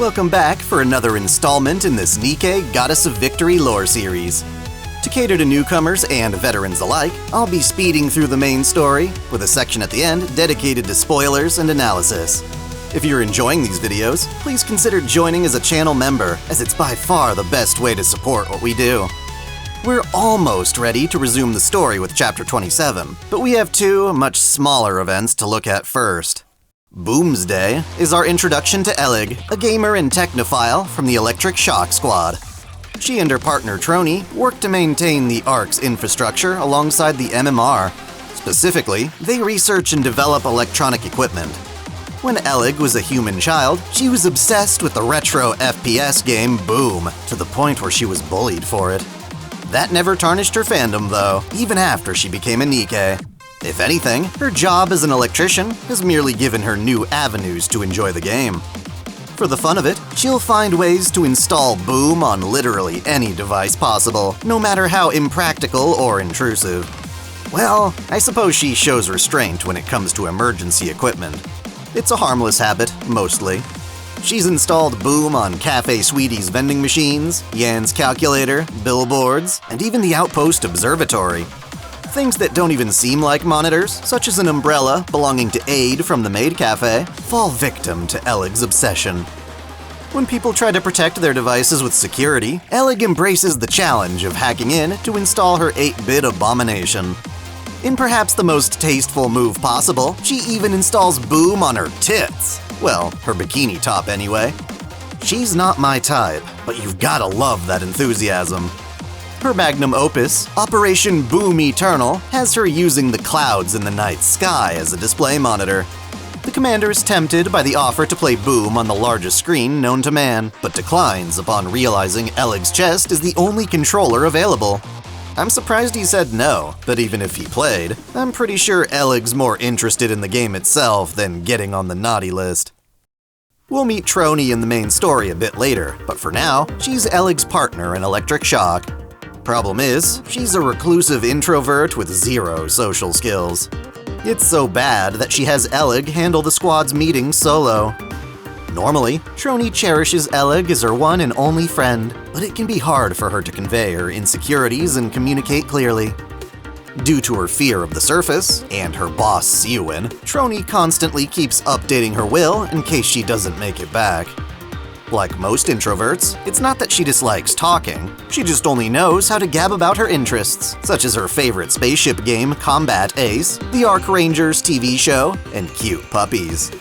Welcome back for another installment in this Nikke Goddess of Victory lore series. To cater to newcomers and veterans alike, I'll be speeding through the main story, with a section at the end dedicated to spoilers and analysis. If you're enjoying these videos, please consider joining as a channel member, as it's by far the best way to support what we do. We're almost ready to resume the story with Chapter 27, but we have two much smaller events to look at first. Boomsday is our introduction to Elegg, a gamer and technophile from the Electric Shock Squad. She and her partner Trony work to maintain the Ark's infrastructure alongside the MMR. Specifically, they research and develop electronic equipment. When Elegg was a human child, she was obsessed with the retro FPS game Boom, to the point where she was bullied for it. That never tarnished her fandom though, even after she became a Nikke. If anything, her job as an electrician has merely given her new avenues to enjoy the game. For the fun of it, she'll find ways to install Boom on literally any device possible, no matter how impractical or intrusive. Well, I suppose she shows restraint when it comes to emergency equipment. It's a harmless habit, mostly. She's installed Boom on Cafe Sweetie's vending machines, Yan's calculator, billboards, and even the Outpost Observatory. Things that don't even seem like monitors, such as an umbrella belonging to Aid from the Maid Cafe, fall victim to Elegg's obsession. When people try to protect their devices with security, Elegg embraces the challenge of hacking in to install her 8-bit abomination. In perhaps the most tasteful move possible, she even installs Boom on her tits. Well, her bikini top anyway. She's not my type, but you've gotta love that enthusiasm. Her magnum opus, Operation Boom Eternal, has her using the clouds in the night sky as a display monitor. The commander is tempted by the offer to play Boom on the largest screen known to man, but declines upon realizing Elegg's chest is the only controller available. I'm surprised he said no, but even if he played, I'm pretty sure Elegg's more interested in the game itself than getting on the naughty list. We'll meet Trony in the main story a bit later, but for now, she's Elegg's partner in Electric Shock. Problem is, she's a reclusive introvert with zero social skills. It's so bad that she has Elegg handle the squad's meetings solo. Normally, Trony cherishes Elegg as her one and only friend, but it can be hard for her to convey her insecurities and communicate clearly. Due to her fear of the surface, and her boss Siwin, Trony constantly keeps updating her will in case she doesn't make it back. Like most introverts, it's not that she dislikes talking, she just only knows how to gab about her interests, such as her favorite spaceship game Combat Ace, the Arc Rangers TV show, and cute puppies.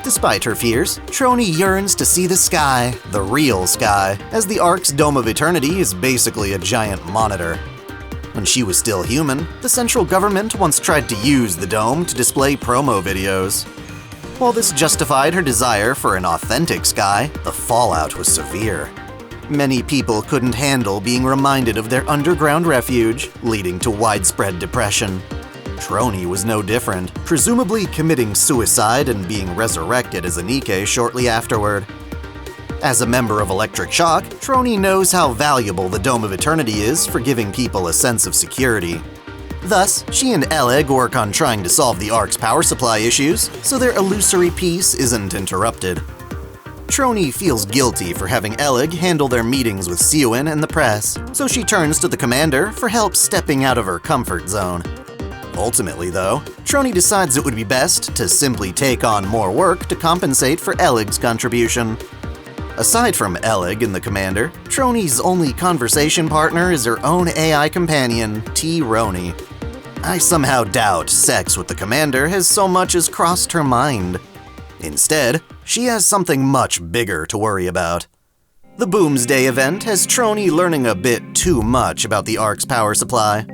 Despite her fears, Trony yearns to see the sky, the real sky, as the Ark's Dome of Eternity is basically a giant monitor. When she was still human, the central government once tried to use the dome to display promo videos. While this justified her desire for an authentic sky, the fallout was severe. Many people couldn't handle being reminded of their underground refuge, leading to widespread depression. Trony was no different, presumably committing suicide and being resurrected as a Nikke shortly afterward. As a member of Electric Shock, Trony knows how valuable the Dome of Eternity is for giving people a sense of security. Thus, she and Elegg work on trying to solve the Ark's power supply issues, so their illusory peace isn't interrupted. Trony feels guilty for having Elegg handle their meetings with Siwin and the press, so she turns to the commander for help stepping out of her comfort zone. Ultimately though, Trony decides it would be best to simply take on more work to compensate for Elegg's contribution. Aside from Elegg and the commander, Trony's only conversation partner is her own AI companion, Trony. I somehow doubt sex with the commander has so much as crossed her mind. Instead, she has something much bigger to worry about. The Boomsday event has Trony learning a bit too much about the Ark's power supply.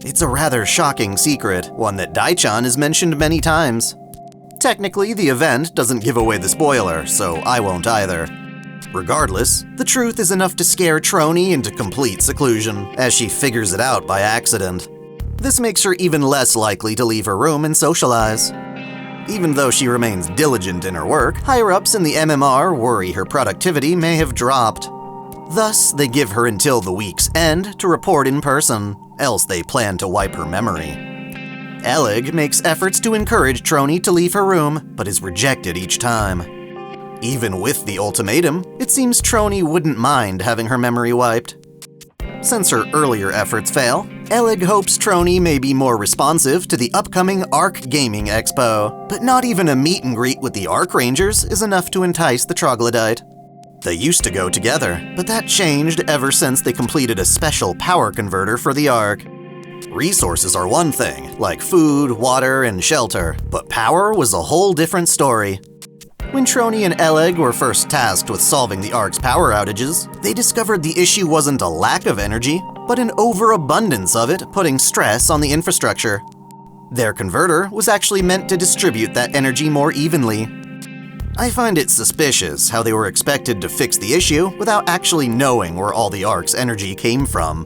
It's a rather shocking secret, one that Dai-chan has mentioned many times. Technically, the event doesn't give away the spoiler, so I won't either. Regardless, the truth is enough to scare Trony into complete seclusion, as she figures it out by accident. This makes her even less likely to leave her room and socialize. Even though she remains diligent in her work, higher-ups in the MMR worry her productivity may have dropped. Thus, they give her until the week's end to report in person, else they plan to wipe her memory. Elegg makes efforts to encourage Trony to leave her room, but is rejected each time. Even with the ultimatum, it seems Trony wouldn't mind having her memory wiped. Since her earlier efforts fail, Elegg hopes Trony may be more responsive to the upcoming ARK Gaming Expo, but not even a meet and greet with the ARK Rangers is enough to entice the troglodyte. They used to go together, but that changed ever since they completed a special power converter for the ARK. Resources are one thing, like food, water, and shelter, but power was a whole different story. When Trony and Elegg were first tasked with solving the ARK's power outages, they discovered the issue wasn't a lack of energy, but an overabundance of it, putting stress on the infrastructure. Their converter was actually meant to distribute that energy more evenly. I find it suspicious how they were expected to fix the issue without actually knowing where all the ARK's energy came from.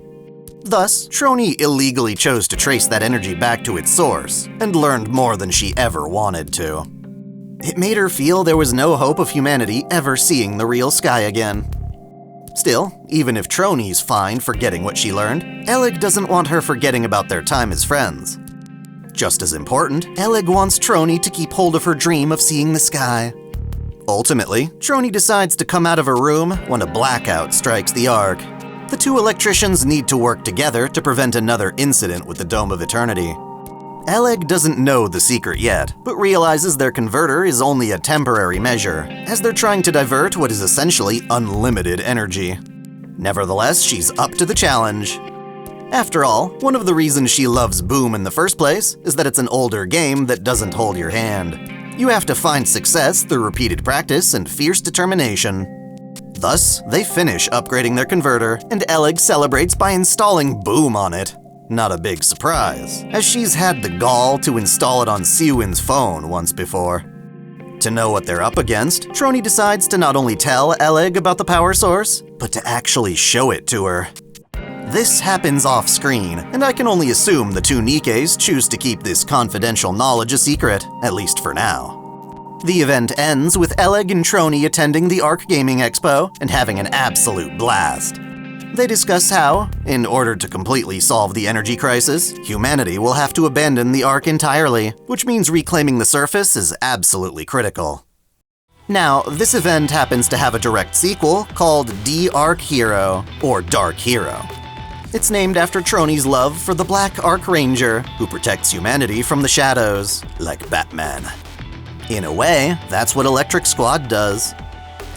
Thus, Trony illegally chose to trace that energy back to its source, and learned more than she ever wanted to. It made her feel there was no hope of humanity ever seeing the real sky again. Still, even if Trony's fine forgetting what she learned, Elegg doesn't want her forgetting about their time as friends. Just as important, Elegg wants Trony to keep hold of her dream of seeing the sky. Ultimately, Trony decides to come out of her room when a blackout strikes the ARK. The two electricians need to work together to prevent another incident with the Dome of Eternity. Elegg doesn't know the secret yet, but realizes their converter is only a temporary measure, as they're trying to divert what is essentially unlimited energy. Nevertheless, she's up to the challenge. After all, one of the reasons she loves Boom in the first place is that it's an older game that doesn't hold your hand. You have to find success through repeated practice and fierce determination. Thus, they finish upgrading their converter, and Elegg celebrates by installing Boom on it. Not a big surprise, as she's had the gall to install it on Siwin's phone once before. To know what they're up against, Trony decides to not only tell Elegg about the power source, but to actually show it to her. This happens off-screen, and I can only assume the two Nikkes choose to keep this confidential knowledge a secret, at least for now. The event ends with Elegg and Trony attending the ARK Gaming Expo and having an absolute blast. They discuss how, in order to completely solve the energy crisis, humanity will have to abandon the ARK entirely, which means reclaiming the surface is absolutely critical. Now, this event happens to have a direct sequel called D.ark Hero, or Dark Hero. It's named after Trony's love for the Black Ark Ranger, who protects humanity from the shadows, like Batman. In a way, that's what Electric Squad does.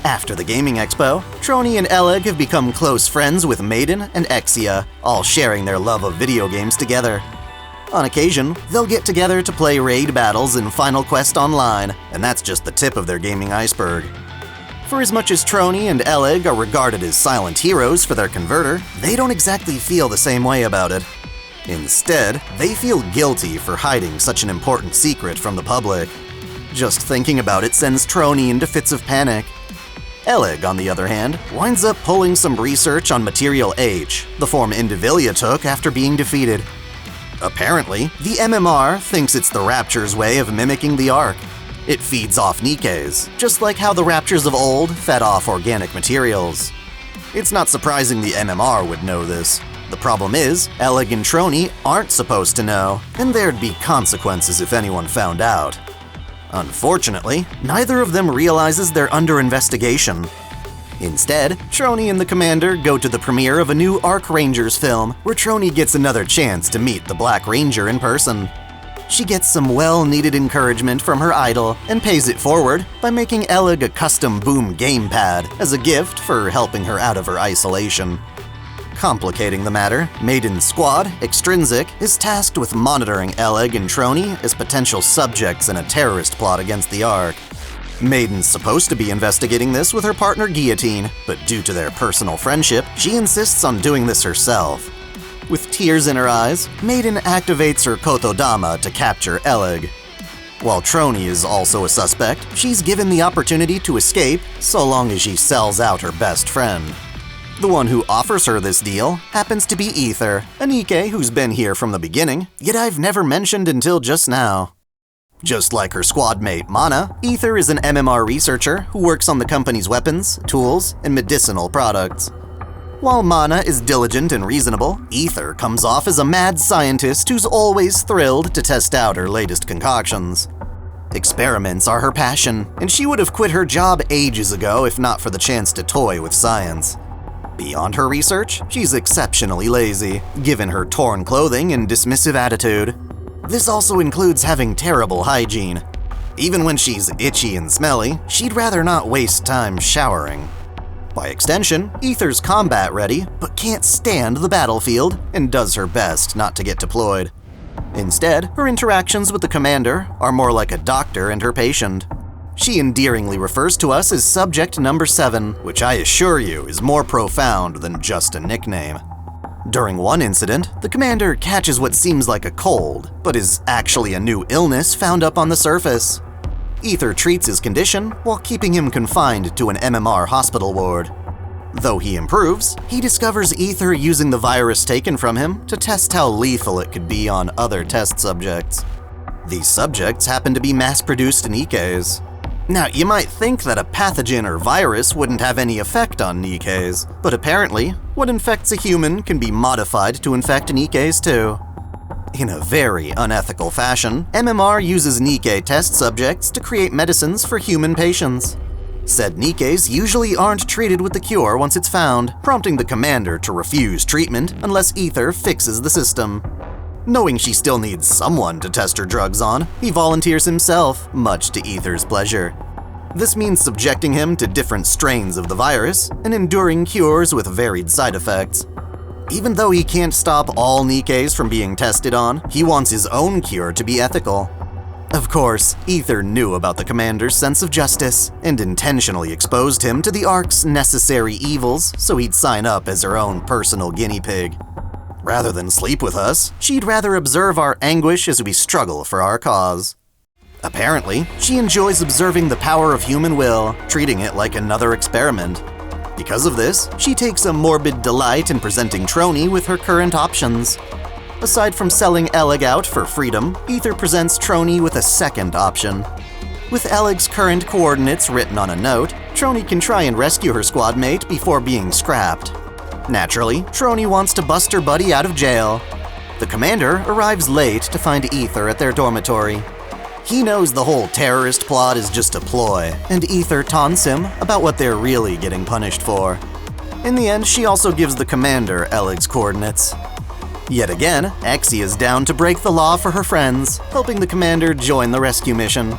After the Gaming Expo, Trony and Elegg have become close friends with Maiden and Exia, all sharing their love of video games together. On occasion, they'll get together to play raid battles in Final Quest Online, and that's just the tip of their gaming iceberg. For as much as Trony and Elegg are regarded as silent heroes for their converter, they don't exactly feel the same way about it. Instead, they feel guilty for hiding such an important secret from the public. Just thinking about it sends Trony into fits of panic. Elegg, on the other hand, winds up pulling some research on Material H, the form Indivilia took after being defeated. Apparently, the MMR thinks it's the Raptures' way of mimicking the ARK. It feeds off Nikke's, just like how the Raptures of old fed off organic materials. It's not surprising the MMR would know this. The problem is, Elegg and Trony aren't supposed to know, and there'd be consequences if anyone found out. Unfortunately, neither of them realizes they're under investigation. Instead, Trony and the Commander go to the premiere of a new ARK Rangers film, where Trony gets another chance to meet the Black Ranger in person. She gets some well-needed encouragement from her idol and pays it forward by making Elegg a custom Boom gamepad as a gift for helping her out of her isolation. Complicating the matter, Maiden's squad, Extrinsic, is tasked with monitoring Elegg and Trony as potential subjects in a terrorist plot against the ARK. Maiden's supposed to be investigating this with her partner Guillotine, but due to their personal friendship, she insists on doing this herself. With tears in her eyes, Maiden activates her Kotodama to capture Elegg. While Trony is also a suspect, she's given the opportunity to escape so long as she sells out her best friend. The one who offers her this deal happens to be Aether, a Nikke who's been here from the beginning, yet I've never mentioned until just now. Just like her squad mate Mana, Aether is an MMR researcher who works on the company's weapons, tools, and medicinal products. While Mana is diligent and reasonable, Aether comes off as a mad scientist who's always thrilled to test out her latest concoctions. Experiments are her passion, and she would have quit her job ages ago if not for the chance to toy with science. Beyond her research, she's exceptionally lazy, given her torn clothing and dismissive attitude. This also includes having terrible hygiene. Even when she's itchy and smelly, she'd rather not waste time showering. By extension, Aether's combat ready, but can't stand the battlefield and does her best not to get deployed. Instead, her interactions with the commander are more like a doctor and her patient. She endearingly refers to us as Subject Number 7, which I assure you is more profound than just a nickname. During one incident, the commander catches what seems like a cold, but is actually a new illness found up on the surface. Aether treats his condition while keeping him confined to an MMR hospital ward. Though he improves, he discovers Aether using the virus taken from him to test how lethal it could be on other test subjects. These subjects happen to be mass-produced Nikkes. Now, you might think that a pathogen or virus wouldn't have any effect on Nikkes, but apparently, what infects a human can be modified to infect Nikkes too. In a very unethical fashion, MMR uses Nikke test subjects to create medicines for human patients. Said Nikkes usually aren't treated with the cure once it's found, prompting the commander to refuse treatment unless Aether fixes the system. Knowing she still needs someone to test her drugs on, he volunteers himself, much to Aether's pleasure. This means subjecting him to different strains of the virus and enduring cures with varied side effects. Even though he can't stop all Nikkes from being tested on, he wants his own cure to be ethical. Of course, Aether knew about the commander's sense of justice and intentionally exposed him to the Ark's necessary evils so he'd sign up as her own personal guinea pig. Rather than sleep with us, she'd rather observe our anguish as we struggle for our cause. Apparently, she enjoys observing the power of human will, treating it like another experiment. Because of this, she takes a morbid delight in presenting Trony with her current options. Aside from selling Elegg out for freedom, Aether presents Trony with a second option. With Elegg's current coordinates written on a note, Trony can try and rescue her squad mate before being scrapped. Naturally, Trony wants to bust her buddy out of jail. The commander arrives late to find Aether at their dormitory. He knows the whole terrorist plot is just a ploy, and Aether taunts him about what they're really getting punished for. In the end, she also gives the commander Elegg's coordinates. Yet again, Exie is down to break the law for her friends, helping the commander join the rescue mission.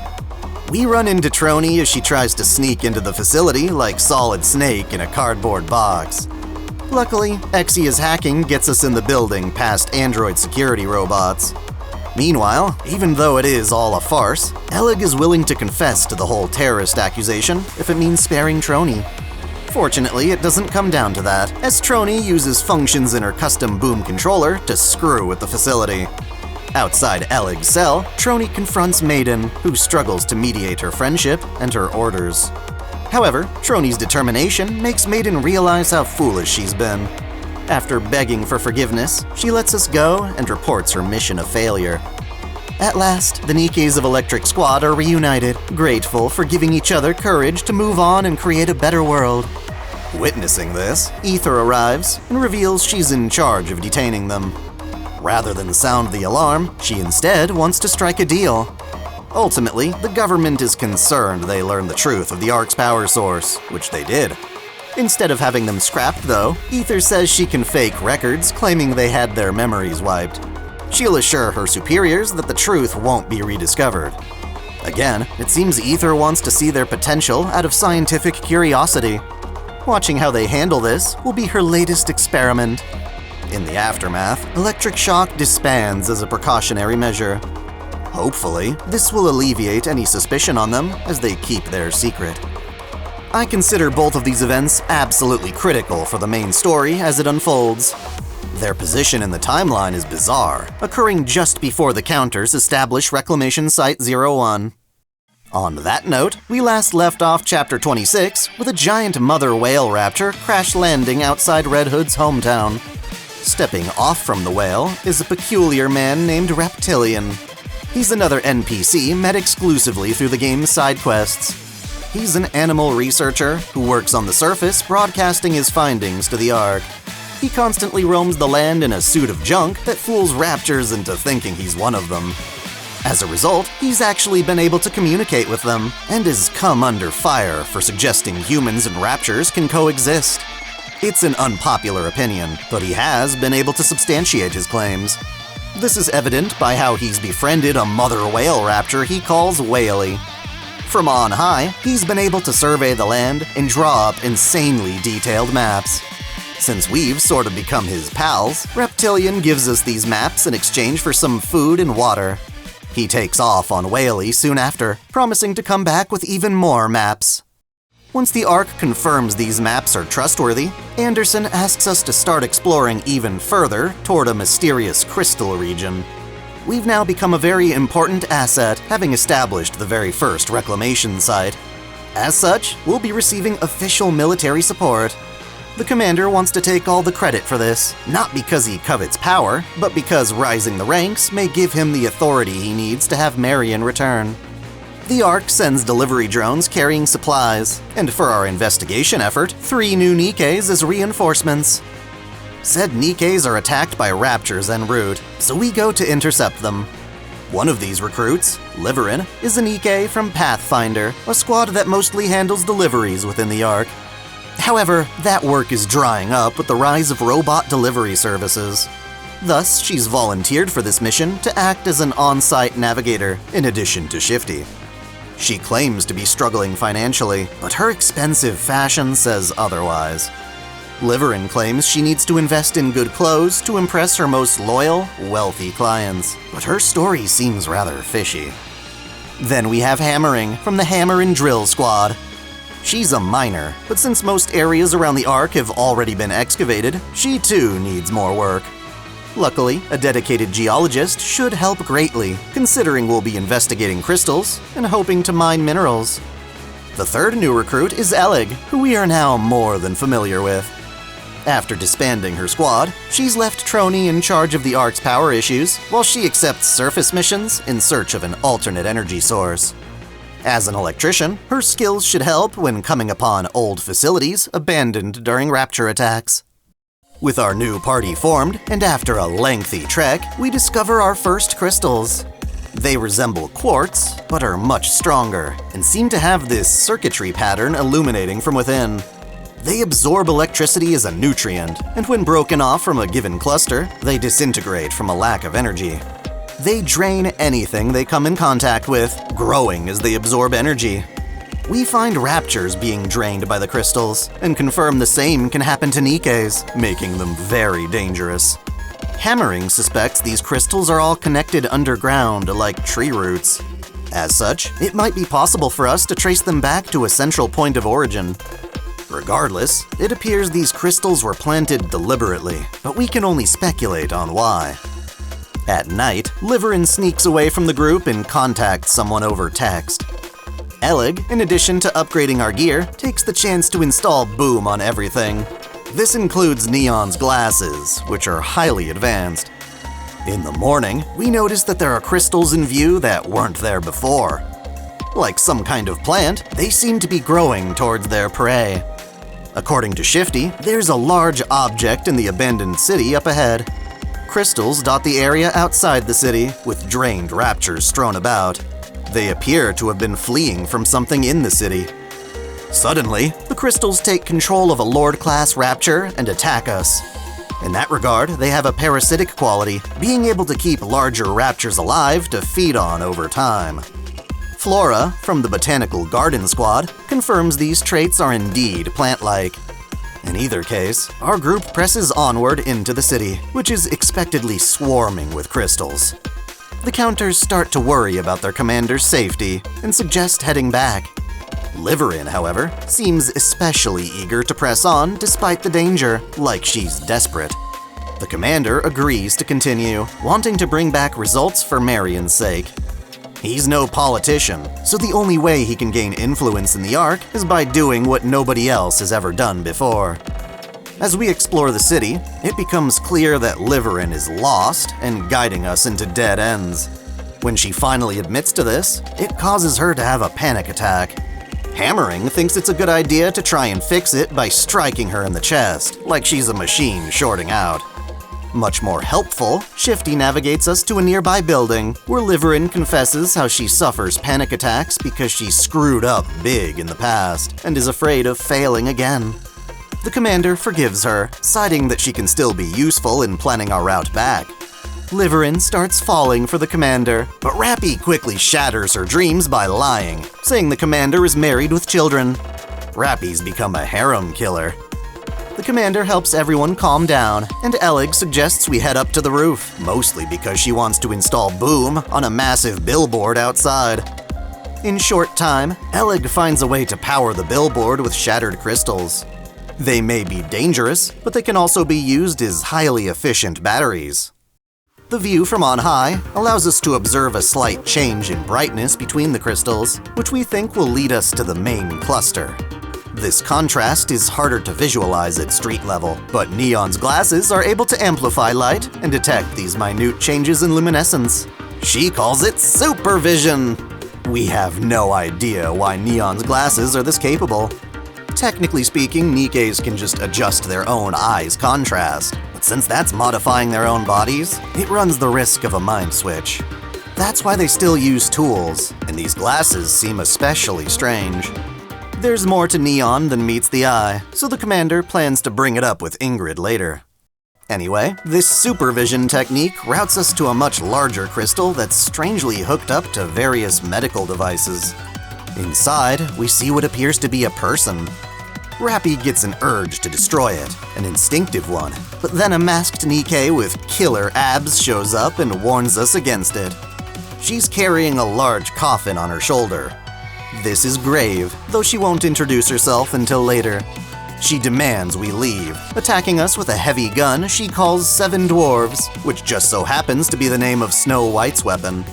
We run into Trony as she tries to sneak into the facility like Solid Snake in a cardboard box. Luckily, Exie's hacking gets us in the building past android security robots. Meanwhile, even though it is all a farce, Elegg is willing to confess to the whole terrorist accusation if it means sparing Trony. Fortunately, it doesn't come down to that, as Trony uses functions in her custom boom controller to screw with the facility. Outside Elegg's cell, Trony confronts Maiden, who struggles to mediate her friendship and her orders. However, Trony's determination makes Maiden realize how foolish she's been. After begging for forgiveness, she lets us go and reports her mission a failure. At last, the Nikkes of Electric Squad are reunited, grateful for giving each other courage to move on and create a better world. Witnessing this, Aether arrives and reveals she's in charge of detaining them. Rather than sound the alarm, she instead wants to strike a deal. Ultimately, the government is concerned they learn the truth of the Ark's power source, which they did. Instead of having them scrapped, though, Aether says she can fake records claiming they had their memories wiped. She'll assure her superiors that the truth won't be rediscovered. Again, it seems Aether wants to see their potential out of scientific curiosity. Watching how they handle this will be her latest experiment. In the aftermath, Electric Shock disbands as a precautionary measure. Hopefully, this will alleviate any suspicion on them as they keep their secret. I consider both of these events absolutely critical for the main story as it unfolds. Their position in the timeline is bizarre, occurring just before the counters establish Reclamation Site 01. On that note, we last left off Chapter 26 with a giant mother whale raptor crash landing outside Red Hood's hometown. Stepping off from the whale is a peculiar man named Raptillion. He's another NPC met exclusively through the game's side quests. He's an animal researcher who works on the surface, broadcasting his findings to the Ark. He constantly roams the land in a suit of junk that fools raptures into thinking he's one of them. As a result, he's actually been able to communicate with them, and has come under fire for suggesting humans and raptures can coexist. It's an unpopular opinion, but he has been able to substantiate his claims. This is evident by how he's befriended a mother whale rapture he calls Whaley. From on high, he's been able to survey the land and draw up insanely detailed maps. Since we've sort of become his pals, Raptillion gives us these maps in exchange for some food and water. He takes off on Whaley soon after, promising to come back with even more maps. Once the Ark confirms these maps are trustworthy, Andersen asks us to start exploring even further toward a mysterious crystal region. We've now become a very important asset, having established the very first reclamation site. As such, we'll be receiving official military support. The commander wants to take all the credit for this, not because he covets power, but because rising the ranks may give him the authority he needs to have Marian return. The Ark sends delivery drones carrying supplies, and for our investigation effort, 3 new Nikkes as reinforcements. Said Nikkes are attacked by raptures en route, so we go to intercept them. One of these recruits, Liveryn, is a Nikke from Pathfinder, a squad that mostly handles deliveries within the Ark. However, that work is drying up with the rise of robot delivery services. Thus, she's volunteered for this mission to act as an on-site navigator, in addition to Shifty. She claims to be struggling financially, but her expensive fashion says otherwise. Liveryn claims she needs to invest in good clothes to impress her most loyal, wealthy clients, but her story seems rather fishy. Then we have Hammering from the Hammer and Drill Squad. She's a miner, but since most areas around the Ark have already been excavated, she too needs more work. Luckily, a dedicated geologist should help greatly, considering we'll be investigating crystals and hoping to mine minerals. The third new recruit is Elegg, who we are now more than familiar with. After disbanding her squad, she's left Trony in charge of the Ark's power issues, while she accepts surface missions in search of an alternate energy source. As an electrician, her skills should help when coming upon old facilities abandoned during rapture attacks. With our new party formed, and after a lengthy trek, we discover our first crystals. They resemble quartz, but are much stronger, and seem to have this circuitry pattern illuminating from within. They absorb electricity as a nutrient, and when broken off from a given cluster, they disintegrate from a lack of energy. They drain anything they come in contact with, growing as they absorb energy. We find raptures being drained by the crystals, and confirm the same can happen to Nikkes, making them very dangerous. Hammering suspects these crystals are all connected underground like tree roots. As such, it might be possible for us to trace them back to a central point of origin. Regardless, it appears these crystals were planted deliberately, but we can only speculate on why. At night, Liveryn sneaks away from the group and contacts someone over text. Elegg, in addition to upgrading our gear, takes the chance to install Boom on everything. This includes Neon's glasses, which are highly advanced. In the morning, we notice that there are crystals in view that weren't there before. Like some kind of plant, they seem to be growing towards their prey. According to Shifty, there's a large object in the abandoned city up ahead. Crystals dot the area outside the city, with drained raptures strewn about. They appear to have been fleeing from something in the city. Suddenly, the crystals take control of a Lord-class rapture and attack us. In that regard, they have a parasitic quality, being able to keep larger raptures alive to feed on over time. Flora, from the Botanical Garden Squad, confirms these traits are indeed plant-like. In either case, our group presses onward into the city, which is expectedly swarming with crystals. The counters start to worry about their commander's safety and suggest heading back. Liveryn, however, seems especially eager to press on despite the danger, like she's desperate. The commander agrees to continue, wanting to bring back results for Marian's sake. He's no politician, so the only way he can gain influence in the Ark is by doing what nobody else has ever done before. As we explore the city, it becomes clear that Liveryn is lost and guiding us into dead ends. When she finally admits to this, it causes her to have a panic attack. Hammering thinks it's a good idea to try and fix it by striking her in the chest, like she's a machine shorting out. Much more helpful, Shifty navigates us to a nearby building, where Liveryn confesses how she suffers panic attacks because she screwed up big in the past and is afraid of failing again. The commander forgives her, citing that she can still be useful in planning our route back. Liveryn starts falling for the commander, but Rapi quickly shatters her dreams by lying, saying the commander is married with children. Rapi's become a harem killer. The commander helps everyone calm down, and Elegg suggests we head up to the roof, mostly because she wants to install Boom on a massive billboard outside. In short time, Elegg finds a way to power the billboard with shattered crystals. They may be dangerous, but they can also be used as highly efficient batteries. The view from on high allows us to observe a slight change in brightness between the crystals, which we think will lead us to the main cluster. This contrast is harder to visualize at street level, but Neon's glasses are able to amplify light and detect these minute changes in luminescence. She calls it supervision! We have no idea why Neon's glasses are this capable. Technically speaking, Nikkes can just adjust their own eyes' contrast, but since that's modifying their own bodies, it runs the risk of a mind switch. That's why they still use tools, and these glasses seem especially strange. There's more to Neon than meets the eye, so the commander plans to bring it up with Ingrid later. Anyway, this supervision technique routes us to a much larger crystal that's strangely hooked up to various medical devices. Inside, we see what appears to be a person. Rapi gets an urge to destroy it, an instinctive one, but then a masked Nikke with killer abs shows up and warns us against it. She's carrying a large coffin on her shoulder. This is Grave, though she won't introduce herself until later. She demands we leave, attacking us with a heavy gun she calls Seven Dwarves, which just so happens to be the name of Snow White's weapon.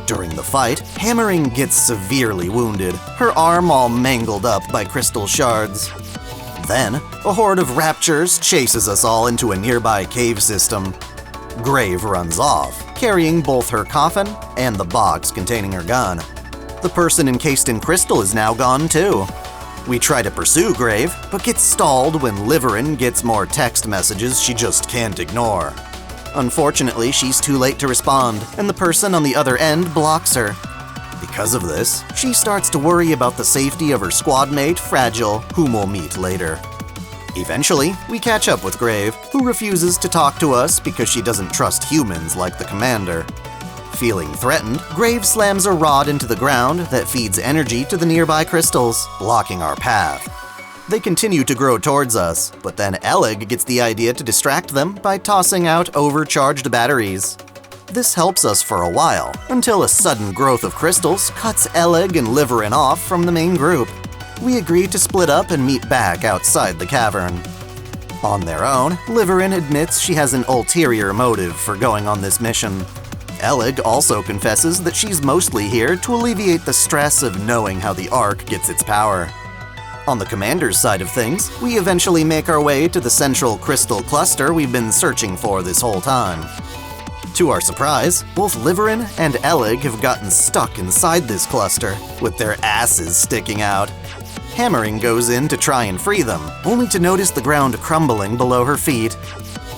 During the fight, Hammering gets severely wounded, her arm all mangled up by crystal shards. Then, a horde of raptures chases us all into a nearby cave system. Grave runs off, carrying both her coffin and the box containing her gun. The person encased in crystal is now gone too. We try to pursue Grave, but get stalled when Liveryn gets more text messages she just can't ignore. Unfortunately, she's too late to respond, and the person on the other end blocks her. Because of this, she starts to worry about the safety of her squad mate, Fragile, whom we'll meet later. Eventually, we catch up with Grave, who refuses to talk to us because she doesn't trust humans like the commander. Feeling threatened, Grave slams a rod into the ground that feeds energy to the nearby crystals, blocking our path. They continue to grow towards us, but then Elegg gets the idea to distract them by tossing out overcharged batteries. This helps us for a while, until a sudden growth of crystals cuts Elegg and Liveryn off from the main group. We agree to split up and meet back outside the cavern. On their own, Liveryn admits she has an ulterior motive for going on this mission. Elegg also confesses that she's mostly here to alleviate the stress of knowing how the Ark gets its power. On the commander's side of things, we eventually make our way to the central crystal cluster we've been searching for this whole time. To our surprise, both Liveryn and Elegg have gotten stuck inside this cluster, with their asses sticking out. Hammering goes in to try and free them, only to notice the ground crumbling below her feet.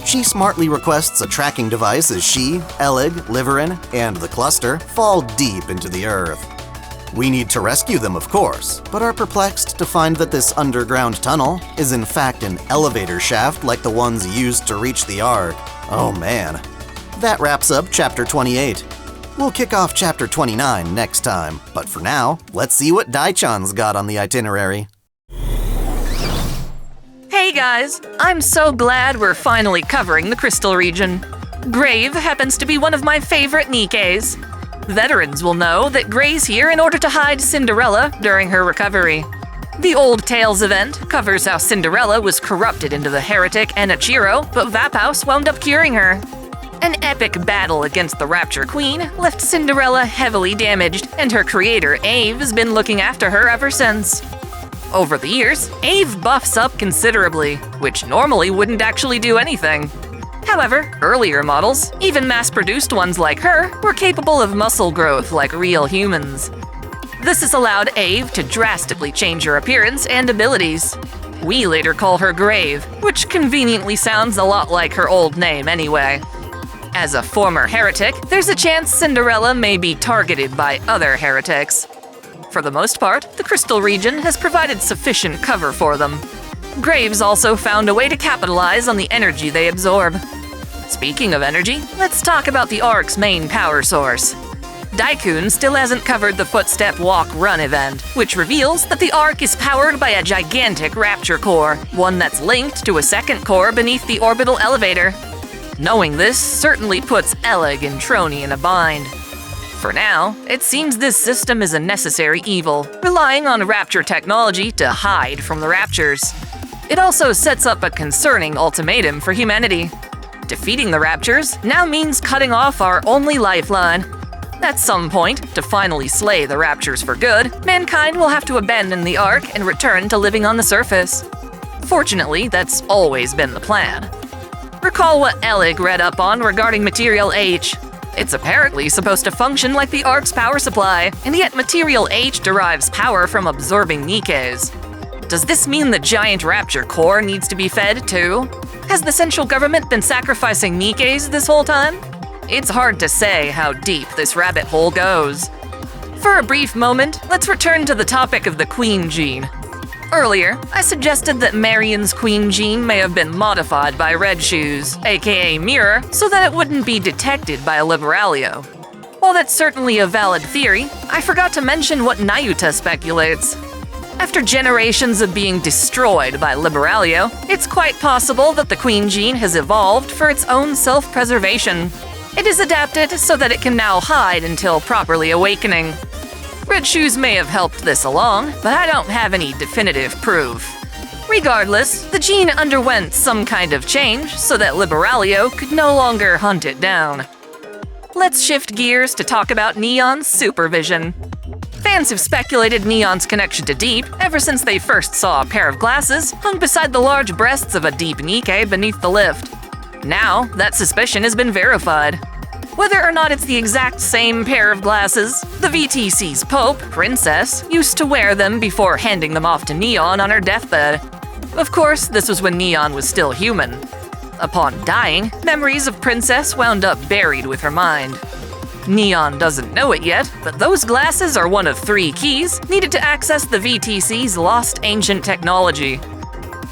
She smartly requests a tracking device as she, Elegg, Liveryn, and the cluster fall deep into the earth. We need to rescue them, of course, but are perplexed to find that this underground tunnel is in fact an elevator shaft like the ones used to reach the Ark. Oh man. That wraps up Chapter 28. We'll kick off Chapter 29 next time, but for now, let's see what Dai-chan's got on the itinerary. Hey guys, I'm so glad we're finally covering the Crystal region. Grave happens to be one of my favorite Nikkes. Veterans will know that Gray's here in order to hide Cinderella during her recovery. The Old Tales event covers how Cinderella was corrupted into the heretic Enichiro, but Vaphouse wound up curing her. An epic battle against the Rapture Queen left Cinderella heavily damaged, and her creator, Ave, has been looking after her ever since. Over the years, Ave buffs up considerably, which normally wouldn't actually do anything. However, earlier models, even mass-produced ones like her, were capable of muscle growth like real humans. This has allowed Ave to drastically change her appearance and abilities. We later call her Grave, which conveniently sounds a lot like her old name anyway. As a former heretic, there's a chance Cinderella may be targeted by other heretics. For the most part, the Crystal region has provided sufficient cover for them. Graves also found a way to capitalize on the energy they absorb. Speaking of energy, let's talk about the Ark's main power source. Dai-kun still hasn't covered the Footstep Walk Run event, which reveals that the Ark is powered by a gigantic rapture core, one that's linked to a second core beneath the orbital elevator. Knowing this certainly puts Elegg and Trony in a bind. For now, it seems this system is a necessary evil, relying on rapture technology to hide from the raptures. It also sets up a concerning ultimatum for humanity. Defeating the raptures now means cutting off our only lifeline. At some point, to finally slay the raptures for good, mankind will have to abandon the Ark and return to living on the surface. Fortunately, that's always been the plan. Recall what Elegg read up on regarding Material H. It's apparently supposed to function like the Ark's power supply, and yet Material H derives power from absorbing Nikkes. Does this mean the giant rapture core needs to be fed too? Has the central government been sacrificing Nikkes this whole time? It's hard to say how deep this rabbit hole goes. For a brief moment, let's return to the topic of the Queen Gene. Earlier, I suggested that Marian's Queen Gene may have been modified by Red Shoes, aka Mirror, so that it wouldn't be detected by a Liberalio. While that's certainly a valid theory, I forgot to mention what Nayuta speculates. After generations of being destroyed by Liberalio, it's quite possible that the Queen Gene has evolved for its own self-preservation. It is adapted so that it can now hide until properly awakening. Red Shoes may have helped this along, but I don't have any definitive proof. Regardless, the gene underwent some kind of change so that Liberalio could no longer hunt it down. Let's shift gears to talk about Neon's supervision. Fans have speculated Neon's connection to Deep ever since they first saw a pair of glasses hung beside the large breasts of a Deep Nikke beneath the lift. Now, that suspicion has been verified. Whether or not it's the exact same pair of glasses, the VTC's Pope, Princess, used to wear them before handing them off to Neon on her deathbed. Of course, this was when Neon was still human. Upon dying, memories of Princess wound up buried with her mind. Neon doesn't know it yet, but those glasses are one of 3 keys needed to access the VTC's lost ancient technology.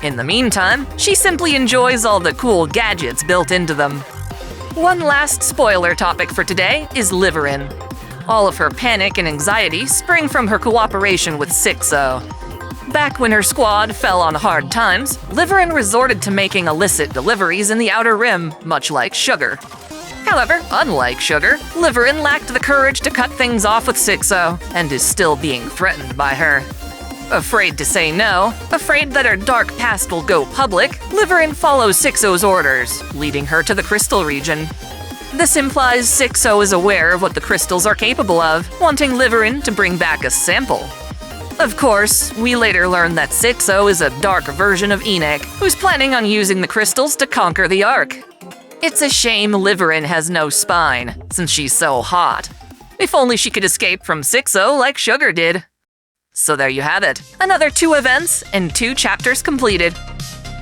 In the meantime, she simply enjoys all the cool gadgets built into them. One last spoiler topic for today is Liveryn. All of her panic and anxiety spring from her cooperation with Sixo. Back when her squad fell on hard times, Liveryn resorted to making illicit deliveries in the Outer Rim, much like Sugar. However, unlike Sugar, Liveryn lacked the courage to cut things off with Sixo, and is still being threatened by her. Afraid to say no, afraid that her dark past will go public, Liveryn follows Sixo's orders, leading her to the Crystal region. This implies Sixo is aware of what the crystals are capable of, wanting Liveryn to bring back a sample. Of course, we later learn that Sixo is a dark version of Enoch, who's planning on using the crystals to conquer the Ark. It's a shame Liveryn has no spine, since she's so hot. If only she could escape from Sixo like Sugar did. So there you have it, another 2 events and 2 chapters completed.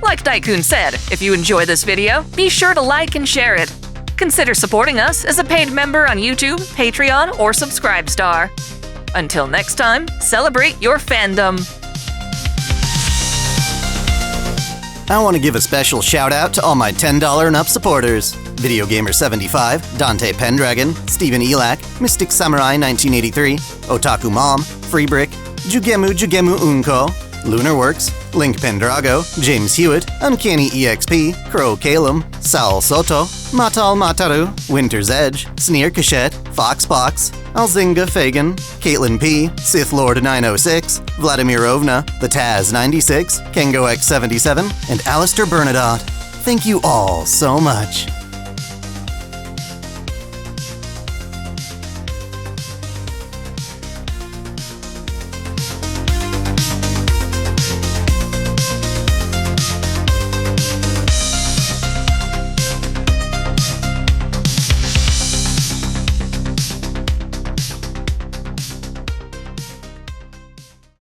Like Dai-kun said, if you enjoy this video, be sure to like and share it. Consider supporting us as a paid member on YouTube, Patreon, or Subscribestar. Until next time, celebrate your fandom. I want to give a special shout out to all my $10 and up supporters. Video Gamer 75, Dante Pendragon, Steven Elak, Mystic Samurai 1983, Otaku Mom, Freebrick, Jugemu Unko, Lunarworks, Link Pendrago, James Hewitt, Uncanny EXP, Crow Calum, Saul Soto, Matal Mataru, Winter's Edge, Sneer Cachette, Foxbox, Alzinga Fagan, Caitlin P, Sith Lord 906, Vladimir Ovna, The Taz 96, Kengo X 77, and Alistair Bernadotte. Thank you all so much.